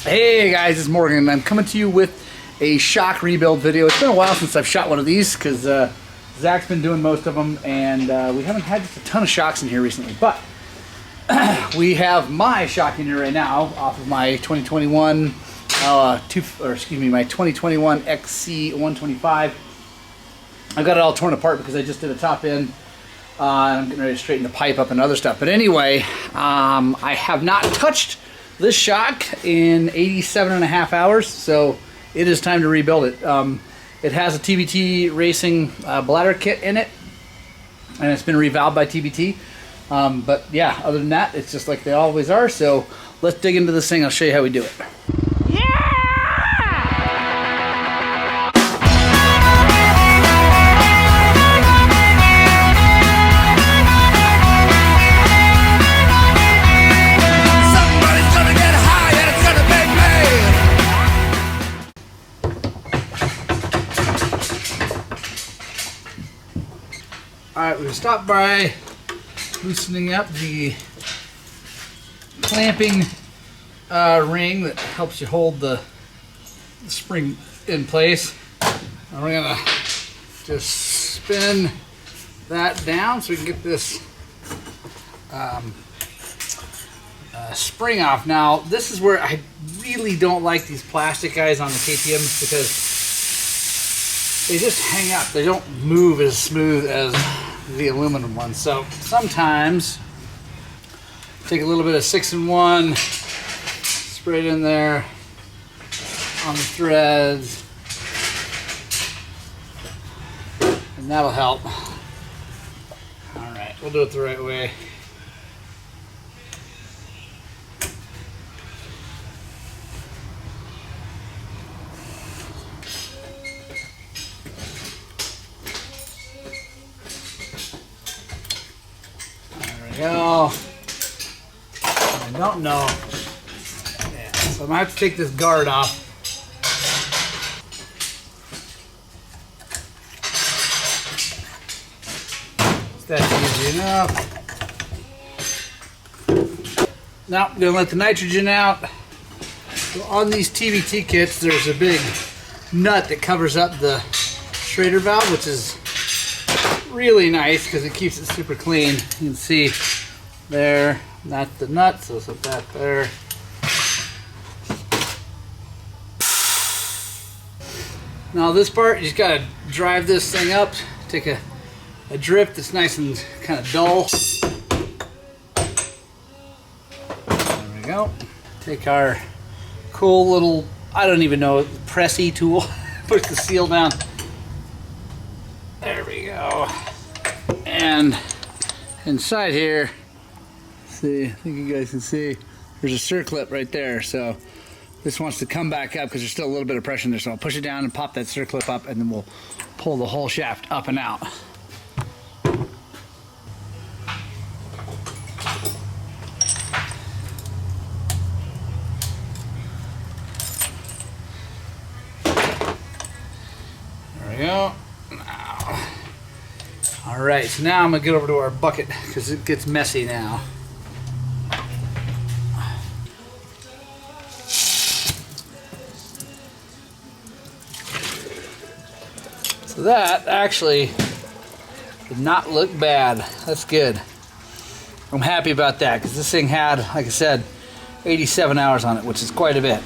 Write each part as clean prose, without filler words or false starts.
Hey guys, it's Morgan. I'm coming to you with a shock rebuild video. It's been a while since I've shot one of these because Zach's been doing most of them, and we haven't had just a ton of shocks in here recently. But we have my shock in here right now off of my 2021, my 2021 XC125. I've got it all torn apart because I just did a top end. And I'm getting ready to straighten the pipe up and other stuff. But anyway, I have not touched this shock in 87.5 hours, so it is time to rebuild it. It has a TBT Racing bladder kit in it, and it's been revalved by TBT. But yeah, other than that, it's just like they always are. So let's dig into this thing. I'll show you how we do it. Alright, we'll stop by loosening up the clamping ring that helps you hold the spring in place. And we're going to just spin that down so we can get this spring off. Now, this is where I really don't like these plastic guys on the KTMs because they just hang up. They don't move as smooth as the aluminum ones. So sometimes take a little bit of 6-in-1, spray it in there on the threads, and that'll help. All right, we'll do it the right way. Go. I don't know. Yeah, so I'm gonna have to take this guard off. That's easy enough. Now I'm gonna let the nitrogen out. So on these TBT kits, there's a big nut that covers up the Schrader valve, which is really nice because it keeps it super clean. You can see there, that's the nut, so put that there. Now this part, you just gotta drive this thing up, take a drift that's nice and kind of dull. There we go. Take our cool little, I don't even know, pressy tool, push the seal down. There we go. And inside here, see, I think you guys can see, there's a circlip right there. So this wants to come back up because there's still a little bit of pressure in there. So I'll push it down and pop that circlip up, and then we'll pull the whole shaft up and out. There we go. Alright, so now I'm going to get over to our bucket because it gets messy now. So that actually did not look bad. That's good. I'm happy about that because this thing had, like I said, 87 hours on it, which is quite a bit.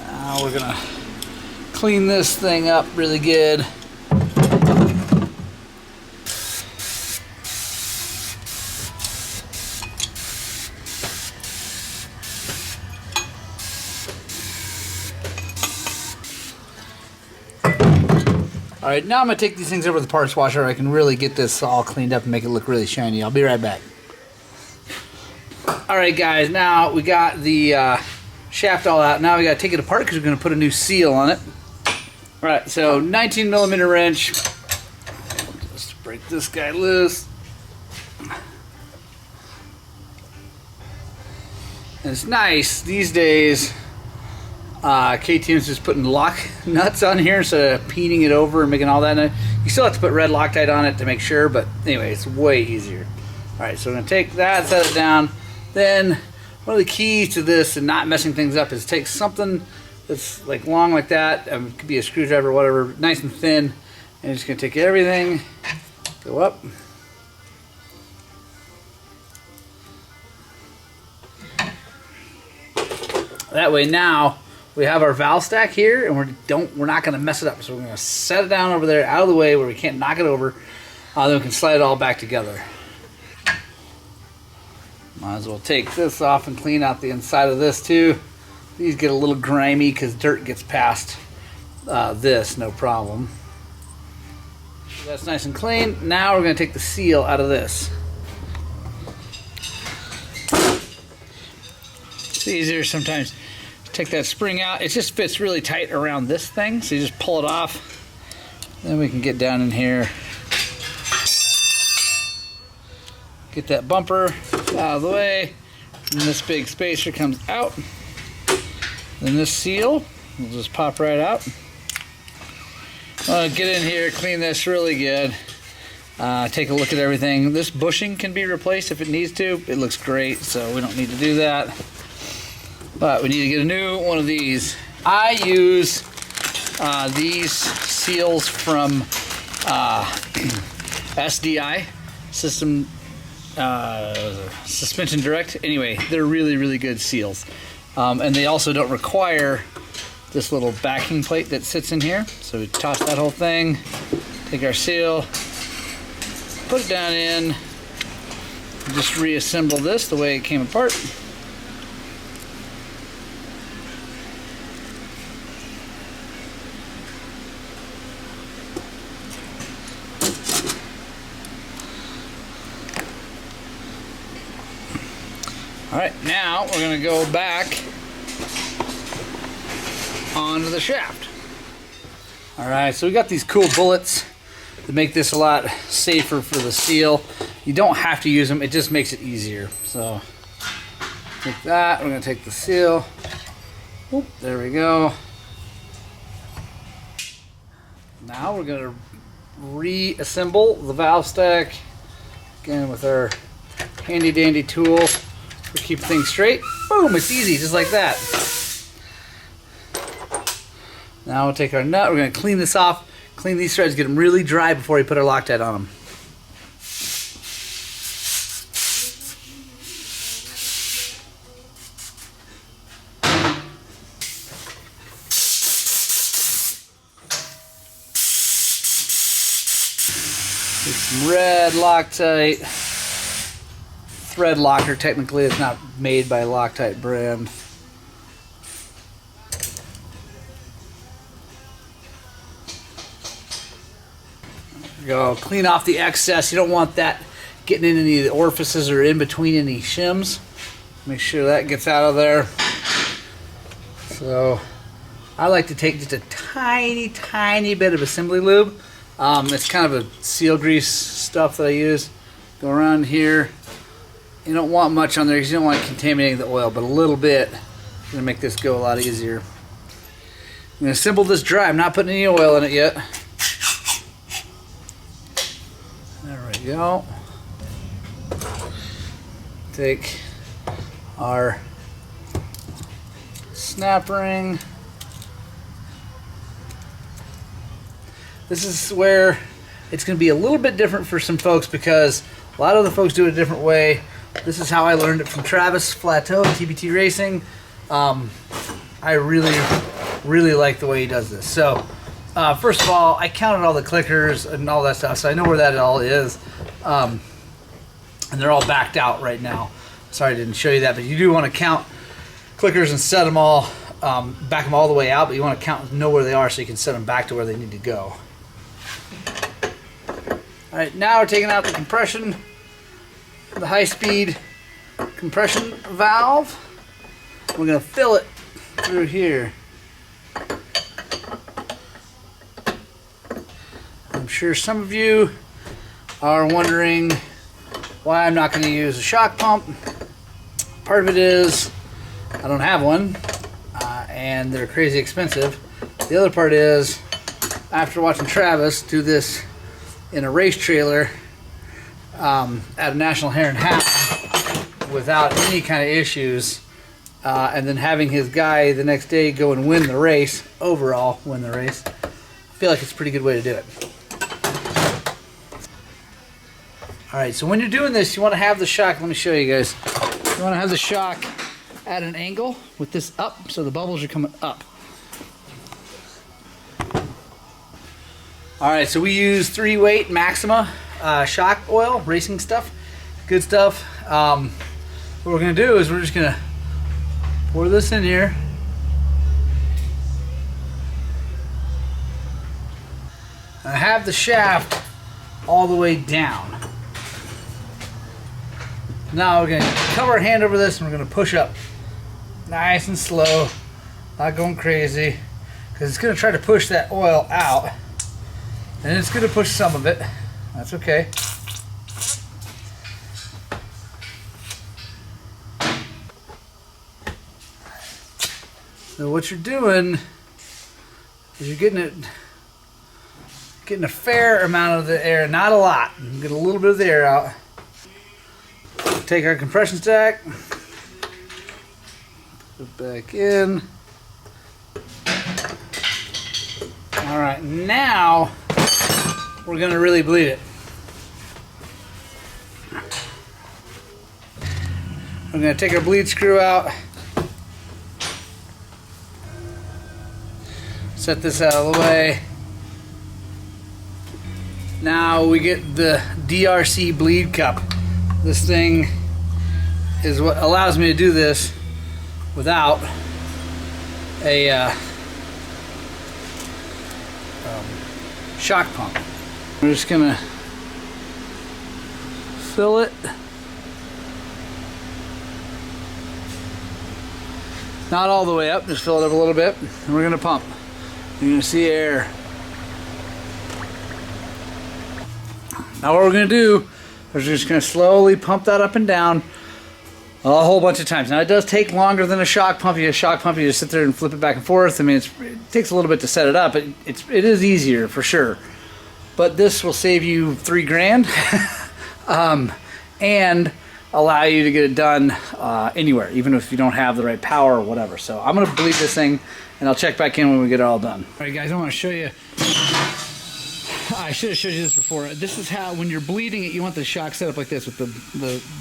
Now we're going to clean this thing up really good. Alright, now I'm going to take these things over to the parts washer. I can really get this all cleaned up and make it look really shiny. I'll be right back. Alright guys, now we got the shaft all out. Now we got to take it apart because we're going to put a new seal on it. Alright, so 19mm wrench. Just break this guy loose. And it's nice these days. KTM's just putting lock nuts on here instead of painting it over and making all that. You still have to put red Loctite on it to make sure, but anyway, it's way easier. Alright, so we're going to take that, set it down. Then one of the keys to this and not messing things up is take something that's like long like that, it could be a screwdriver or whatever, nice and thin, and you're just gonna take everything, go up. That way now we have our valve stack here, and we're not going to mess it up. So we're going to set it down over there, out of the way where we can't knock it over. Then we can slide it all back together. Might as well take this off and clean out the inside of this too. These get a little grimy because dirt gets past this, no problem. So that's nice and clean. Now we're going to take the seal out of this. It's easier sometimes to take that spring out. It just fits really tight around this thing, so you just pull it off. Then we can get down in here, get that bumper out of the way, and this big spacer comes out. Then this seal will just pop right out. Get in here, clean this really good. Take a look at everything. This bushing can be replaced if it needs to. It looks great, so we don't need to do that. But we need to get a new one of these. I use these seals from SDI, Suspension Direct. Anyway, they're really, really good seals. And they also don't require this little backing plate that sits in here. So we toss that whole thing, take our seal, put it down in, just reassemble this the way it came apart. Alright, now we're going to go back onto the shaft. Alright, so we got these cool bullets to make this a lot safer for the seal. You don't have to use them, it just makes it easier. So, take that, we're going to take the seal. Oop, there we go. Now we're going to reassemble the valve stack. Again with our handy dandy tool. We keep things straight. Boom, it's easy, just like that. Now we'll take our nut, we're going to clean this off, clean these threads, get them really dry before we put our Loctite on them. Take some red Loctite. Thread locker, technically it's not made by Loctite brand. There we go. Clean off the excess. You don't want that getting in any of the orifices or in between any shims. Make sure that gets out of there. So I like to take just a tiny bit of assembly lube. It's kind of a seal grease stuff that I use. Go around here. You don't want much on there because you don't want contaminating the oil, but a little bit is going to make this go a lot easier. I'm going to assemble this dry. I'm not putting any oil in it yet. There we go. Take our snap ring. This is where it's going to be a little bit different for some folks because a lot of the folks do it a different way. This is how I learned it from Travis Flateau, TBT Racing. I really like the way he does this. So, first of all, I counted all the clickers and all that stuff, so I know where that all is. And they're all backed out right now. Sorry I didn't show you that, but you do want to count clickers and set them all, back them all the way out, but you want to count and know where they are so you can set them back to where they need to go. Alright, now we're taking out the compression, the high-speed compression valve. We're going to fill it through here. I'm sure some of you are wondering why I'm not going to use a shock pump. Part of it is I don't have one, and they're crazy expensive. The other part is, after watching Travis do this in a race trailer at a National Hare and Hound, without any kind of issues, and then having his guy the next day go and win the race, overall win the race, I feel like it's a pretty good way to do it. Alright, so when you're doing this, you want to have the shock, let me show you guys. You want to have the shock at an angle with this up, so the bubbles are coming up. Alright, so we use 3-weight Maxima shock oil, racing stuff. Good stuff. What we're going to do is we're just going to pour this in here. I have the shaft all the way down. Now we're going to cover our hand over this and we're going to push up. Nice and slow. Not going crazy. Because it's going to try to push that oil out. And it's going to push some of it. That's okay. So what you're doing is you're getting a fair amount of the air, not a lot. Get a little bit of the air out. Take our compression stack, put it back in. All right, now we're going to really bleed it. We're going to take our bleed screw out. Set this out of the way. Now we get the DRC bleed cup. This thing is what allows me to do this without a shock pump. We're just gonna fill it. Not all the way up, just fill it up a little bit, and we're gonna pump. You're gonna see air. Now what we're gonna do is we're just gonna slowly pump that up and down a whole bunch of times. Now it does take longer than a shock pump. You get a shock pump, you just sit there and flip it back and forth. I mean, it takes a little bit to set it up. It is easier for sure. But this will save you $3 grand and allow you to get it done anywhere, even if you don't have the right power or whatever. So I'm gonna bleed this thing and I'll check back in when we get it all done. All right guys, I wanna show you. I should have showed you this before. This is how, when you're bleeding it, you want the shock set up like this, with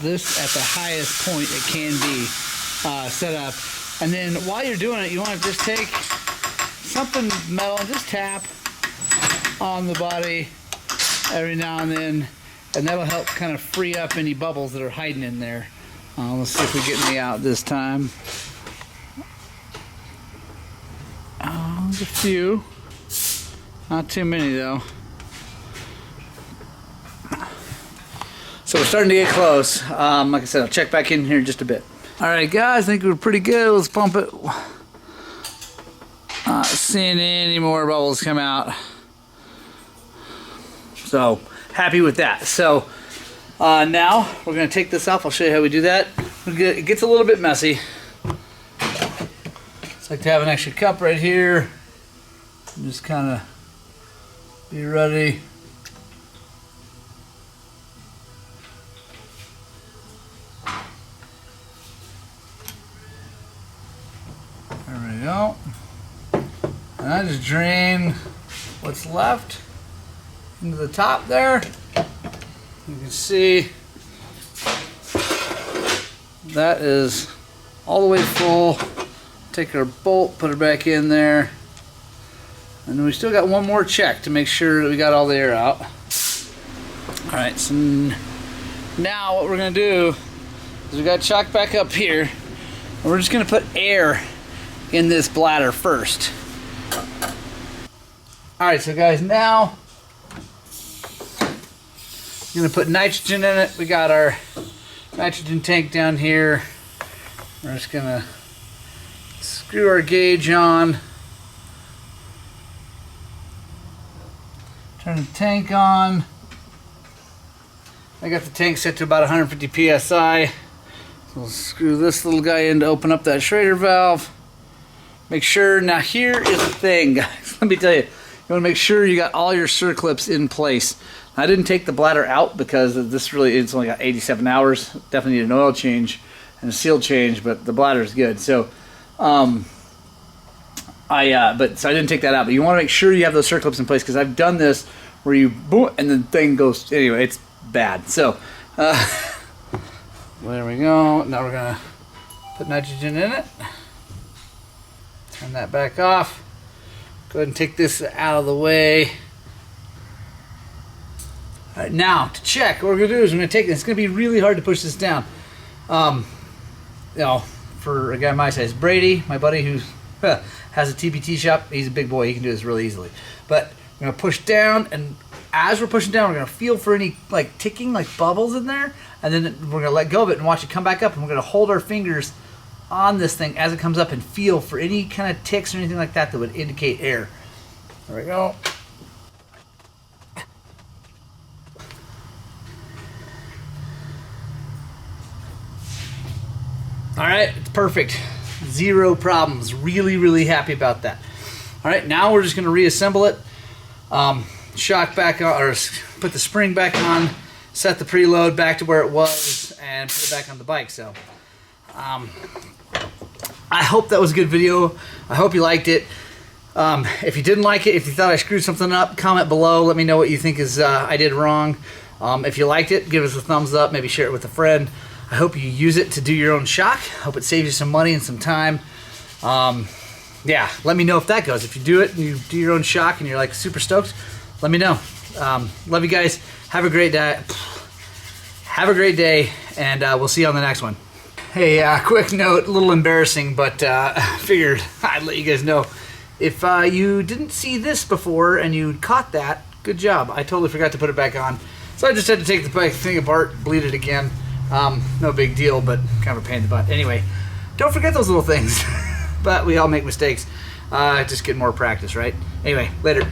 this at the highest point it can be set up. And then while you're doing it, you want to just take something metal and just tap on the body every now and then, and that'll help kind of free up any bubbles that are hiding in there. Let's see if we get any out this time. There's a few. Not too many though. So we're starting to get close. Like I said, I'll check back in here in just a bit. Alright guys, I think we're pretty good. Let's pump it. Not seeing any more bubbles come out. So, happy with that. So, now we're going to take this off. I'll show you how we do that. It gets a little bit messy. It's like to have an extra cup right here. Just kind of be ready. There we go. And I just drain what's left into the top there. You can see that is all the way full. Take our bolt, put it back in there. And then we still got one more check to make sure that we got all the air out. Alright, so now what we're going to do is we got chock back up here. And we're just going to put air in this bladder first. Alright, so guys, now we're going to put nitrogen in it. We got our nitrogen tank down here. We're just going to screw our gauge on. Turn the tank on. I got the tank set to about 150 psi. So we'll screw this little guy in to open up that Schrader valve. Make sure, now here is the thing, guys. Let me tell you, want to make sure you got all your circlips in place. I didn't take the bladder out because this really, it's only got 87 hours. Definitely need an oil change and a seal change, but the bladder is good. So, so I didn't take that out. But you want to make sure you have those circlips in place, because I've done this where you boom and the thing goes. Anyway, it's bad. So there we go. Now we're gonna put nitrogen in it. Turn that back off. Go ahead and take this out of the way. All right, now to check, what we're gonna do is we're gonna take this. It's gonna be really hard to push this down. You know, for a guy my size, Brady, my buddy who has a TPT shop, he's a big boy. He can do this really easily. But we're gonna push down, and as we're pushing down, we're gonna feel for any like ticking, like bubbles in there, and then we're gonna let go of it and watch it come back up, and we're gonna hold our fingers on this thing as it comes up and feel for any kind of ticks or anything like that that would indicate air. There we go. All right, it's perfect. Zero problems. Really, really happy about that. All right, now we're just going to reassemble it. Shock back on, or put the spring back on, set the preload back to where it was, and put it back on the bike. So, I hope that was a good video. I hope you liked it. If you didn't like it, if you thought I screwed something up, comment below. Let me know what you think is I did wrong. If you liked it, give us a thumbs up. Maybe share it with a friend. I hope you use it to do your own shock. Hope it saves you some money and some time. Yeah, let me know if that goes. If you do it and you do your own shock and you're like super stoked, let me know. Love you guys. Have a great day. Have a great day, and we'll see you on the next one. Hey, quick note, a little embarrassing, but figured I'd let you guys know. If you didn't see this before and you caught that, good job. I totally forgot to put it back on. So I just had to take the bike thing apart, bleed it again. No big deal, but kind of a pain in the butt. Anyway, don't forget those little things. But we all make mistakes. Just get more practice, right? Anyway, later.